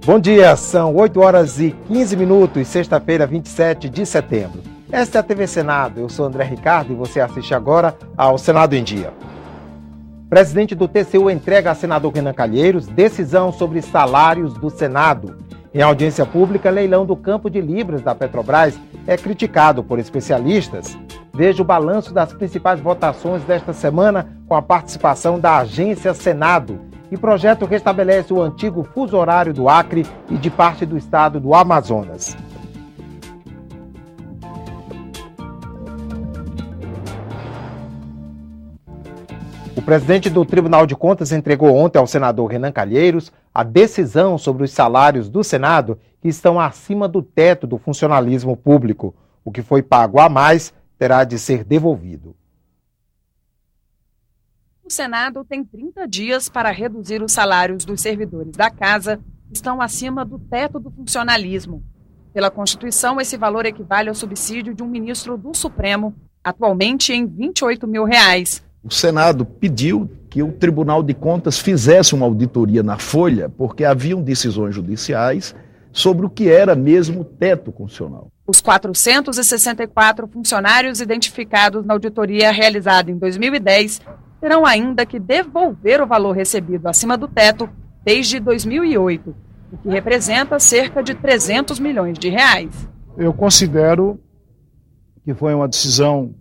Bom dia, são 8 horas e 15 minutos, sexta-feira, 27 de setembro. Esta é a TV Senado, eu sou André Ricardo e você assiste agora ao Senado em Dia. Presidente do TCU entrega a senador Renan Calheiros decisão sobre salários do Senado. Em audiência pública, leilão do campo de libras da Petrobras é criticado por especialistas. Veja o balanço das principais votações desta semana com a participação da Agência Senado. E projeto restabelece o antigo fuso horário do Acre e de parte do estado do Amazonas. O presidente do Tribunal de Contas entregou ontem ao senador Renan Calheiros a decisão sobre os salários do Senado que estão acima do teto do funcionalismo público. O que foi pago a mais terá de ser devolvido. O Senado tem 30 dias para reduzir os salários dos servidores da Casa que estão acima do teto do funcionalismo. Pela Constituição, esse valor equivale ao subsídio de um ministro do Supremo, atualmente em R$ 28 mil. O Senado pediu que o Tribunal de Contas fizesse uma auditoria na Folha, porque haviam decisões judiciais sobre o que era mesmo o teto constitucional. Os 464 funcionários identificados na auditoria realizada em 2010 terão ainda que devolver o valor recebido acima do teto desde 2008, o que representa cerca de R$ 300 milhões. Eu considero que foi uma decisão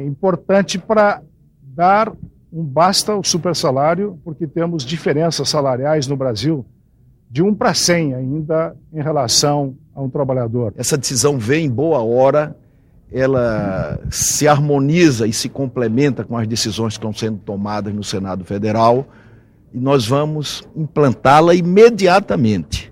importante para dar um basta ao supersalário, porque temos diferenças salariais no Brasil de 1 para 100 ainda em relação a um trabalhador. Essa decisão vem em boa hora, ela se harmoniza e se complementa com as decisões que estão sendo tomadas no Senado Federal e nós vamos implantá-la imediatamente.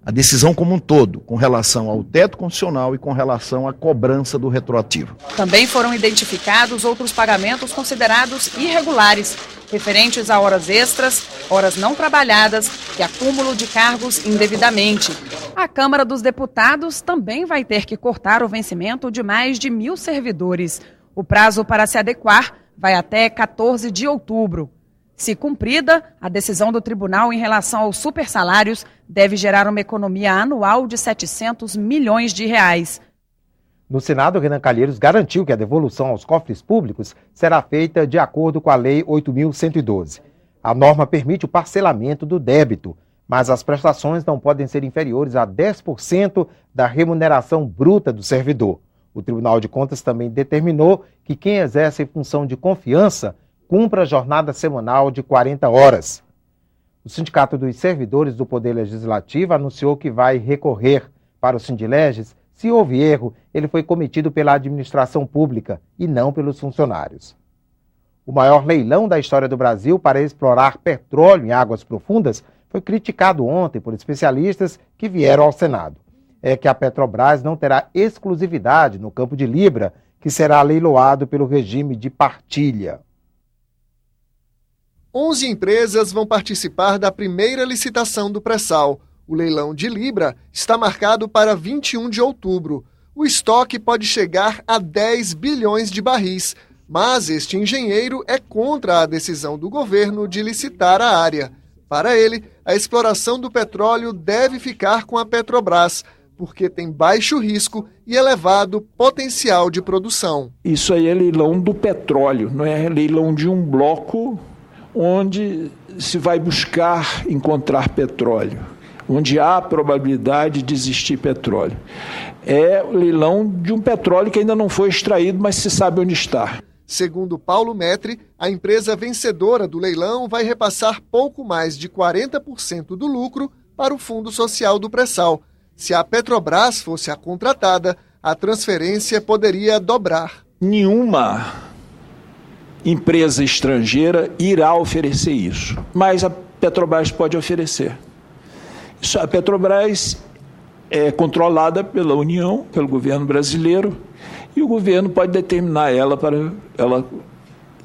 A decisão como um todo, com relação ao teto constitucional e com relação à cobrança do retroativo. Também foram identificados outros pagamentos considerados irregulares, referentes a horas extras, horas não trabalhadas e acúmulo de cargos indevidamente. A Câmara dos Deputados também vai ter que cortar o vencimento de mais de 1.000 servidores. O prazo para se adequar vai até 14 de outubro. Se cumprida, a decisão do tribunal em relação aos supersalários deve gerar uma economia anual de R$ 700 milhões. No Senado, Renan Calheiros garantiu que a devolução aos cofres públicos será feita de acordo com a Lei 8.112. A norma permite o parcelamento do débito, mas as prestações não podem ser inferiores a 10% da remuneração bruta do servidor. O Tribunal de Contas também determinou que quem exerce função de confiança cumpra a jornada semanal de 40 horas. O Sindicato dos Servidores do Poder Legislativo anunciou que vai recorrer para o Sindileges. Se houve erro, ele foi cometido pela administração pública e não pelos funcionários. O maior leilão da história do Brasil para explorar petróleo em águas profundas foi criticado ontem por especialistas que vieram ao Senado. É que a Petrobras não terá exclusividade no campo de Libra, que será leiloado pelo regime de partilha. 11 empresas vão participar da primeira licitação do pré-sal. O leilão de Libra está marcado para 21 de outubro. O estoque pode chegar a 10 bilhões de barris, mas este engenheiro é contra a decisão do governo de licitar a área. Para ele, a exploração do petróleo deve ficar com a Petrobras, porque tem baixo risco e elevado potencial de produção. Isso aí é leilão do petróleo, não é leilão de um bloco onde se vai buscar encontrar petróleo, onde há probabilidade de existir petróleo. É o leilão de um petróleo que ainda não foi extraído, mas se sabe onde está. Segundo Paulo Metri, a empresa vencedora do leilão vai repassar pouco mais de 40% do lucro para o Fundo Social do Pré-Sal. Se a Petrobras fosse a contratada, a transferência poderia dobrar. Nenhuma empresa estrangeira irá oferecer isso, mas a Petrobras pode oferecer. A Petrobras é controlada pela União, pelo governo brasileiro, e o governo pode determinar ela para ela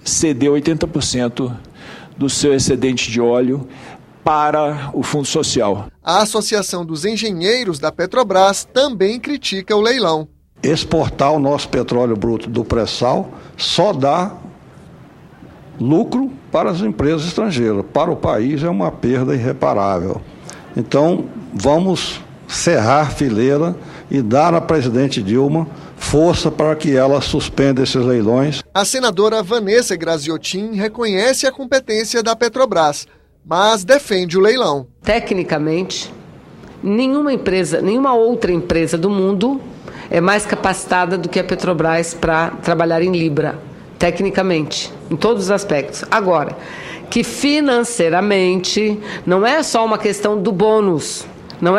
ceder 80% do seu excedente de óleo para o Fundo Social. A Associação dos Engenheiros da Petrobras também critica o leilão. Exportar o nosso petróleo bruto do pré-sal só dá lucro para as empresas estrangeiras. Para o país é uma perda irreparável. Então, vamos cerrar fileira e dar à presidente Dilma força para que ela suspenda esses leilões. A senadora Vanessa Graziotin reconhece a competência da Petrobras, mas defende o leilão. Tecnicamente, nenhuma outra empresa do mundo é mais capacitada do que a Petrobras para trabalhar em Libra, tecnicamente, em todos os aspectos. Agora, que financeiramente não é só uma questão do bônus, é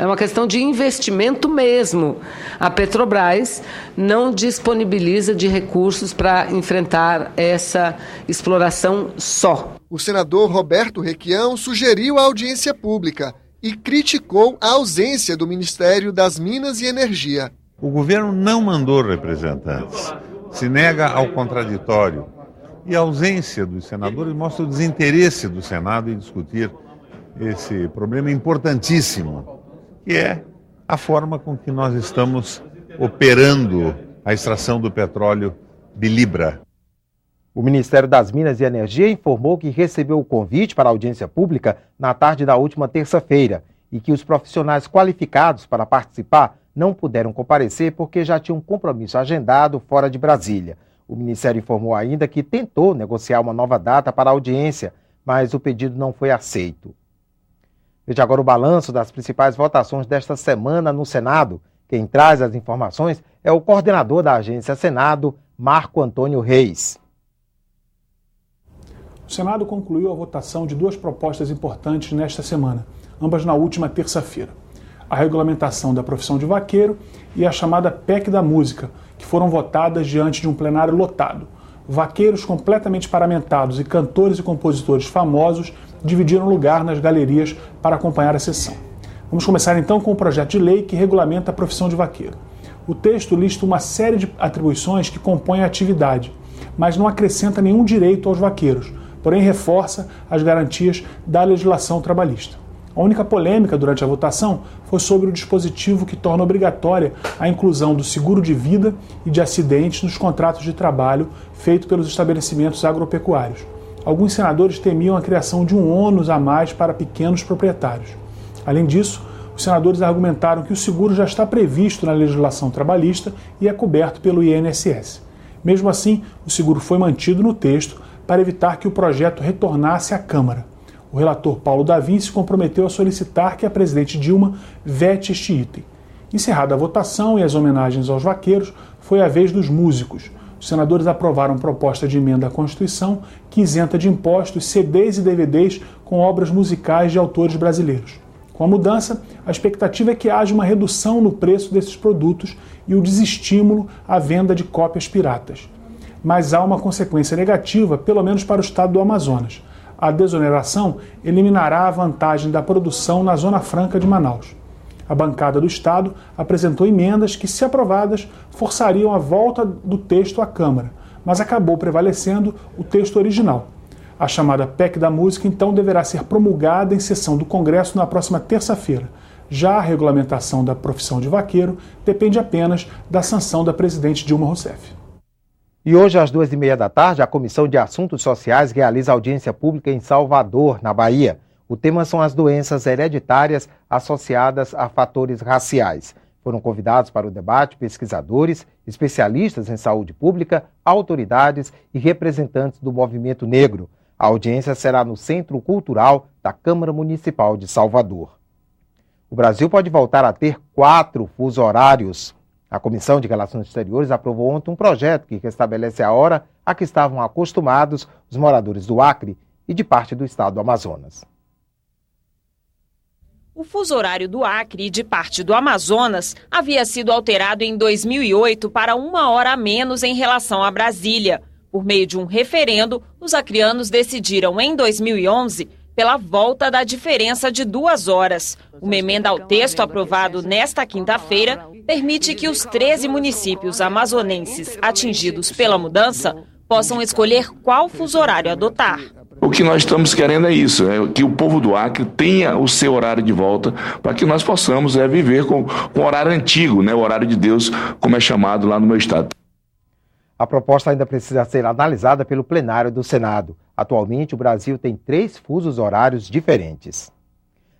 uma questão de investimento mesmo. A Petrobras não disponibiliza de recursos para enfrentar essa exploração só. O senador Roberto Requião sugeriu a audiência pública e criticou a ausência do Ministério das Minas e Energia. O governo não mandou representantes, se nega ao contraditório. E a ausência dos senadores mostra o desinteresse do Senado em discutir esse problema importantíssimo, que é a forma com que nós estamos operando a extração do petróleo de Libra. O Ministério das Minas e Energia informou que recebeu o convite para a audiência pública na tarde da última terça-feira e que os profissionais qualificados para participar não puderam comparecer porque já tinham um compromisso agendado fora de Brasília. O Ministério informou ainda que tentou negociar uma nova data para a audiência, mas o pedido não foi aceito. Veja agora o balanço das principais votações desta semana no Senado. Quem traz as informações é o coordenador da Agência Senado, Marco Antônio Reis. O Senado concluiu a votação de duas propostas importantes nesta semana, ambas na última terça-feira. A regulamentação da profissão de vaqueiro e a chamada PEC da Música, que foram votadas diante de um plenário lotado. Vaqueiros completamente paramentados e cantores e compositores famosos dividiram lugar nas galerias para acompanhar a sessão. Vamos começar então com o projeto de lei que regulamenta a profissão de vaqueiro. O texto lista uma série de atribuições que compõem a atividade, mas não acrescenta nenhum direito aos vaqueiros, porém reforça as garantias da legislação trabalhista. A única polêmica durante a votação foi sobre o dispositivo que torna obrigatória a inclusão do seguro de vida e de acidentes nos contratos de trabalho feito pelos estabelecimentos agropecuários. Alguns senadores temiam a criação de um ônus a mais para pequenos proprietários. Além disso, os senadores argumentaram que o seguro já está previsto na legislação trabalhista e é coberto pelo INSS. Mesmo assim, o seguro foi mantido no texto para evitar que o projeto retornasse à Câmara. O relator Paulo Davim se comprometeu a solicitar que a presidente Dilma vete este item. Encerrada a votação e as homenagens aos vaqueiros, foi a vez dos músicos. Os senadores aprovaram proposta de emenda à Constituição que isenta de impostos CDs e DVDs com obras musicais de autores brasileiros. Com a mudança, a expectativa é que haja uma redução no preço desses produtos e o desestímulo à venda de cópias piratas. Mas há uma consequência negativa, pelo menos para o estado do Amazonas. A desoneração eliminará a vantagem da produção na Zona Franca de Manaus. A bancada do Estado apresentou emendas que, se aprovadas, forçariam a volta do texto à Câmara, mas acabou prevalecendo o texto original. A chamada PEC da Música, então, deverá ser promulgada em sessão do Congresso na próxima terça-feira. Já a regulamentação da profissão de vaqueiro depende apenas da sanção da presidente Dilma Rousseff. E hoje, às 14h30, a Comissão de Assuntos Sociais realiza audiência pública em Salvador, na Bahia. O tema são as doenças hereditárias associadas a fatores raciais. Foram convidados para o debate pesquisadores, especialistas em saúde pública, autoridades e representantes do movimento negro. A audiência será no Centro Cultural da Câmara Municipal de Salvador. O Brasil pode voltar a ter 4 fusos horários. A Comissão de Relações Exteriores aprovou ontem um projeto que restabelece a hora a que estavam acostumados os moradores do Acre e de parte do estado do Amazonas. O fuso horário do Acre e de parte do Amazonas havia sido alterado em 2008 para 1 hora a menos em relação a Brasília. Por meio de um referendo, os acreanos decidiram em 2011 pela volta da diferença de 2 horas. Uma emenda ao texto aprovado nesta quinta-feira permite que os 13 municípios amazonenses atingidos pela mudança possam escolher qual fuso horário adotar. O que nós estamos querendo é isso, é que o povo do Acre tenha o seu horário de volta para que nós possamos viver com o horário antigo, o horário de Deus, como é chamado lá no meu estado. A proposta ainda precisa ser analisada pelo plenário do Senado. Atualmente, o Brasil tem 3 fusos horários diferentes.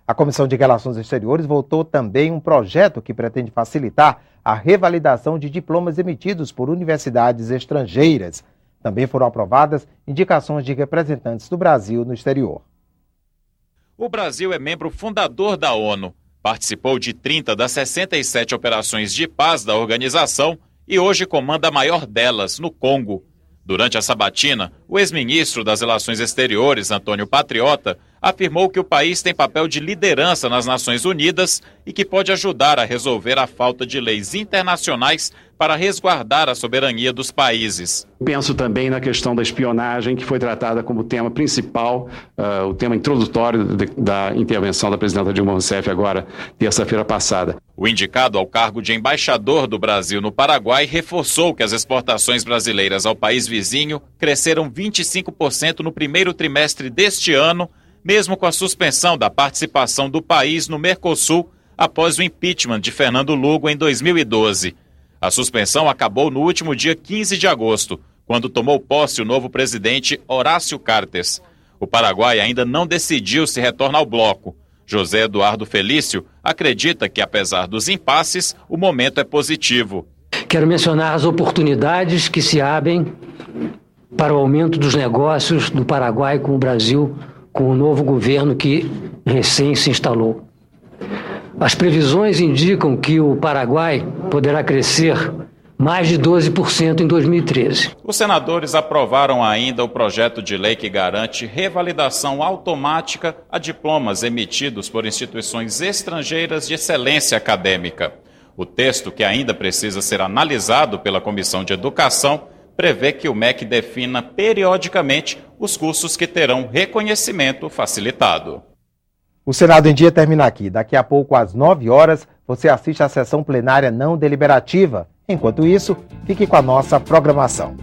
A Comissão de Relações Exteriores votou também um projeto que pretende facilitar a revalidação de diplomas emitidos por universidades estrangeiras. Também foram aprovadas indicações de representantes do Brasil no exterior. O Brasil é membro fundador da ONU, participou de 30 das 67 operações de paz da organização e hoje comanda a maior delas, no Congo. Durante a sabatina, o ex-ministro das Relações Exteriores, Antônio Patriota, afirmou que o país tem papel de liderança nas Nações Unidas e que pode ajudar a resolver a falta de leis internacionais para resguardar a soberania dos países. Penso também na questão da espionagem, que foi tratada como tema principal, o tema introdutório da intervenção da presidenta Dilma Rousseff agora, terça-feira passada. O indicado ao cargo de embaixador do Brasil no Paraguai reforçou que as exportações brasileiras ao país vizinho cresceram 25% no primeiro trimestre deste ano, mesmo com a suspensão da participação do país no Mercosul após o impeachment de Fernando Lugo em 2012. A suspensão acabou no último dia 15 de agosto, quando tomou posse o novo presidente Horácio Cartes. O Paraguai ainda não decidiu se retorna ao bloco. José Eduardo Felício acredita que, apesar dos impasses, o momento é positivo. Quero mencionar as oportunidades que se abrem para o aumento dos negócios do Paraguai com o Brasil, com o novo governo que recém se instalou. As previsões indicam que o Paraguai poderá crescer mais de 12% em 2013. Os senadores aprovaram ainda o projeto de lei que garante revalidação automática a diplomas emitidos por instituições estrangeiras de excelência acadêmica. O texto, que ainda precisa ser analisado pela Comissão de Educação, prevê que o MEC defina periodicamente os cursos que terão reconhecimento facilitado. O Senado em Dia termina aqui. Daqui a pouco, às 9 horas, você assiste à sessão plenária não deliberativa. Enquanto isso, fique com a nossa programação.